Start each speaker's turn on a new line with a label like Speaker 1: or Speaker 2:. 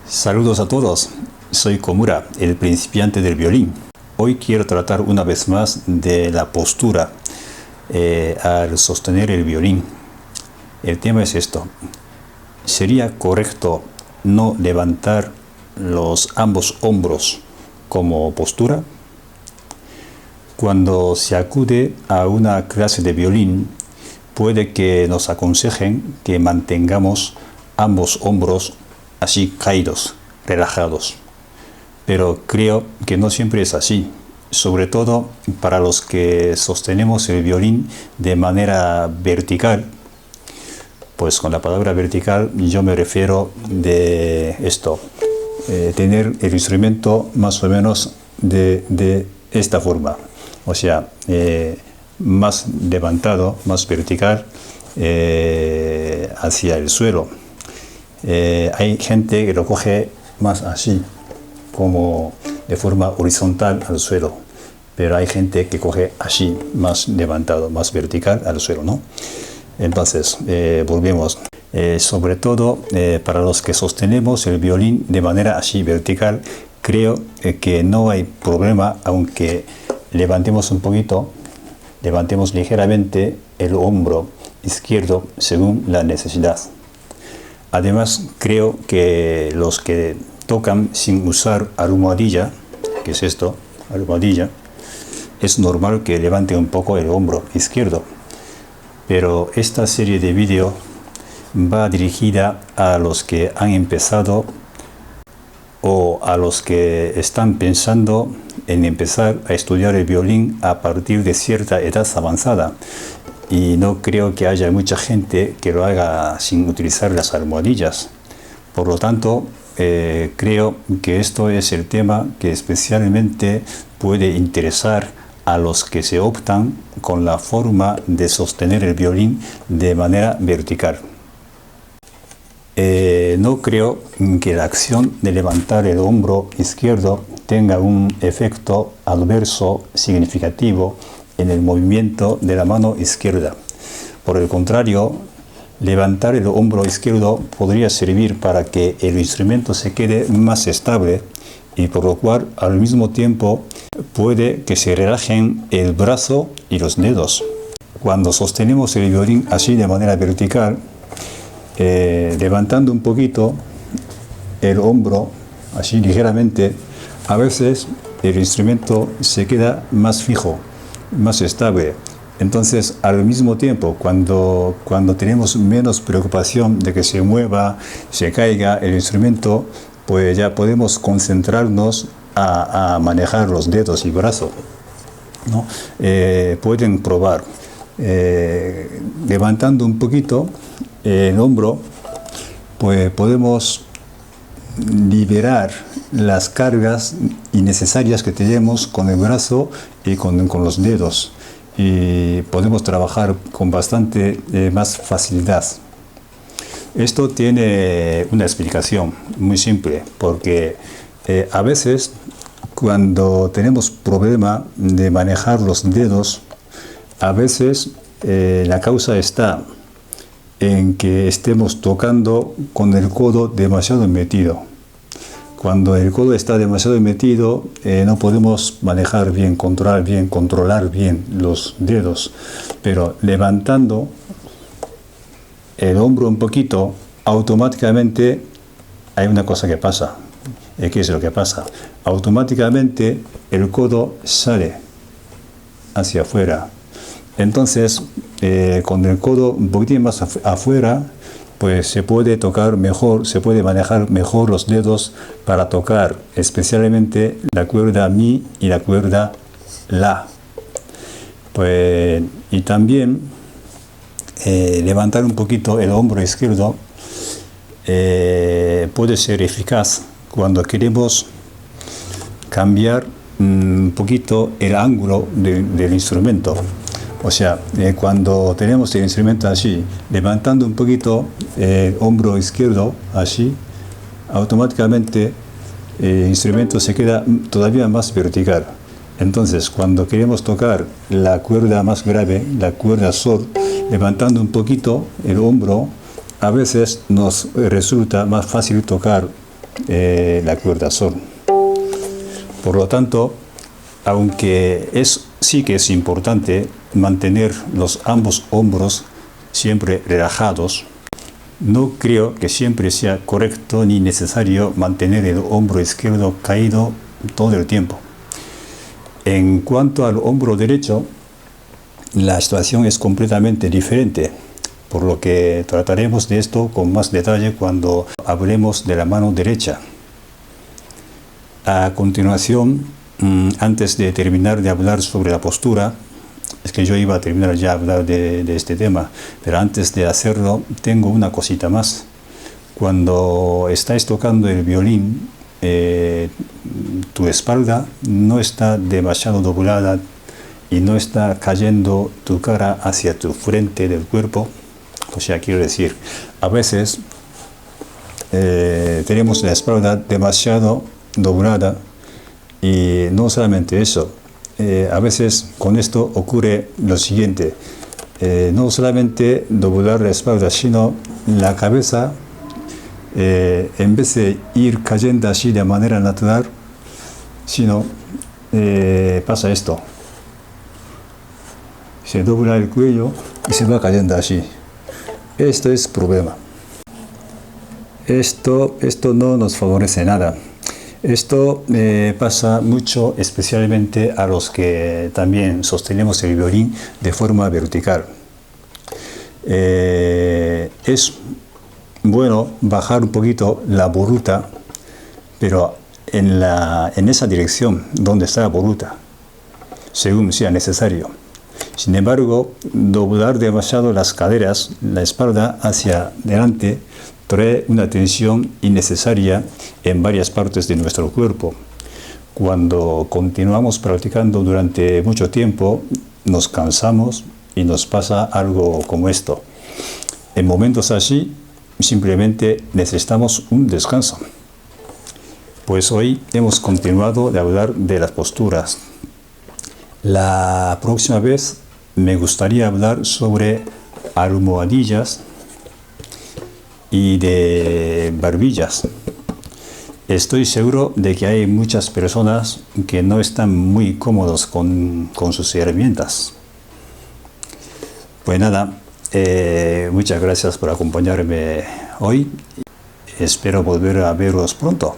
Speaker 1: Saludos a todos, soy Komura, el principiante del violín. Hoy quiero tratar una vez más de la postura al sostener el violín. El tema es esto: ¿sería correcto no levantar ambos hombros como postura? Cuando se acude a una clase de violín, puede que nos aconsejen que mantengamos ambos hombros así caídos, relajados. Pero creo que no siempre es así, sobre todo para los que sostenemos el violín de manera vertical. Pues con la palabra vertical yo me refiero de esto, tener el instrumento más o menos de esta forma, o sea, más levantado, más vertical hacia el suelo. Hay gente que lo coge más así, como de forma horizontal al suelo, pero hay gente que coge así, más levantado, más vertical al suelo, ¿no? Entonces, volvemos. Sobre todo para los que sostenemos el violín de manera así vertical, creo que no hay problema, aunque levantemos un poquito, levantemos ligeramente el hombro izquierdo según la necesidad. Además, creo que los que tocan sin usar almohadilla, que es esto, almohadilla, es normal que levante un poco el hombro izquierdo. Pero esta serie de vídeos va dirigida a los que han empezado o a los que están pensando en empezar a estudiar el violín a partir de cierta edad avanzada. Y no creo que haya mucha gente que lo haga sin utilizar las almohadillas. Por lo tanto, creo que esto es el tema que especialmente puede interesar a los que se optan con la forma de sostener el violín de manera vertical. No creo que la acción de levantar el hombro izquierdo tenga un efecto adverso significativo en el movimiento de la mano izquierda. Por el contrario, levantar el hombro izquierdo podría servir para que el instrumento se quede más estable y por lo cual al mismo tiempo puede que se relajen el brazo y los dedos. Cuando sostenemos el violín así de manera vertical, levantando un poquito el hombro así ligeramente, a veces el instrumento se queda más fijo, más estable. Entonces, al mismo tiempo, cuando tenemos menos preocupación de que se mueva, se caiga el instrumento, pues ya podemos concentrarnos a manejar los dedos y brazos, ¿no? Pueden probar levantando un poquito el hombro, pues podemos liberar las cargas innecesarias que tenemos con el brazo y con los dedos, y podemos trabajar con bastante más facilidad. Esto tiene una explicación muy simple, porque a veces cuando tenemos problema de manejar los dedos, a veces la causa está en que estemos tocando con el codo demasiado metido. Cuando el codo está demasiado metido, no podemos manejar bien, controlar bien los dedos. Pero levantando el hombro un poquito, automáticamente hay una cosa que pasa. ¿Qué es lo que pasa? Automáticamente el codo sale hacia afuera. Entonces, con el codo un poquitín más afuera, pues se puede tocar mejor, se puede manejar mejor los dedos para tocar especialmente la cuerda Mi y la cuerda La. Pues, y también levantar un poquito el hombro izquierdo puede ser eficaz cuando queremos cambiar un poquito el ángulo del instrumento. O sea, cuando tenemos el instrumento así, levantando un poquito el hombro izquierdo así, automáticamente el instrumento se queda todavía más vertical. Entonces, cuando queremos tocar la cuerda más grave, la cuerda Sol, levantando un poquito el hombro, a veces nos resulta más fácil tocar la cuerda sol. Por lo tanto, aunque sí que es importante mantener los ambos hombros siempre relajados, no creo que siempre sea correcto ni necesario mantener el hombro izquierdo caído todo el tiempo. En cuanto al hombro derecho, la situación es completamente diferente, por lo que trataremos de esto con más detalle cuando hablemos de la mano derecha. A continuación, antes de terminar de hablar sobre la postura, es que yo iba a terminar ya a hablar de este tema, pero antes de hacerlo tengo una cosita más. Cuando estáis tocando el violín, tu espalda no está demasiado doblada y no está cayendo tu cara hacia tu frente del cuerpo. O sea, quiero decir, a veces tenemos la espalda demasiado doblada y no solamente eso. A veces con esto ocurre lo siguiente, no solamente doblar la espalda, sino la cabeza, en vez de ir cayendo así de manera natural, sino pasa esto, se dobla el cuello y se va cayendo así. Esto es problema. Esto no nos favorece nada. Esto pasa mucho, especialmente a los que también sostenemos el violín de forma vertical. Es bueno bajar un poquito la voluta, pero en esa dirección donde está la voluta, según sea necesario. Sin embargo, doblar demasiado las caderas, la espalda hacia delante, trae una tensión innecesaria en varias partes de nuestro cuerpo. Cuando continuamos practicando durante mucho tiempo, nos cansamos y nos pasa algo como esto. En momentos así, simplemente necesitamos un descanso. Pues hoy hemos continuado de hablar de las posturas. La próxima vez me gustaría hablar sobre almohadillas y de barbillas. Estoy seguro de que hay muchas personas que no están muy cómodos con sus herramientas. Pues nada, muchas gracias por acompañarme hoy. Espero volver a veros pronto.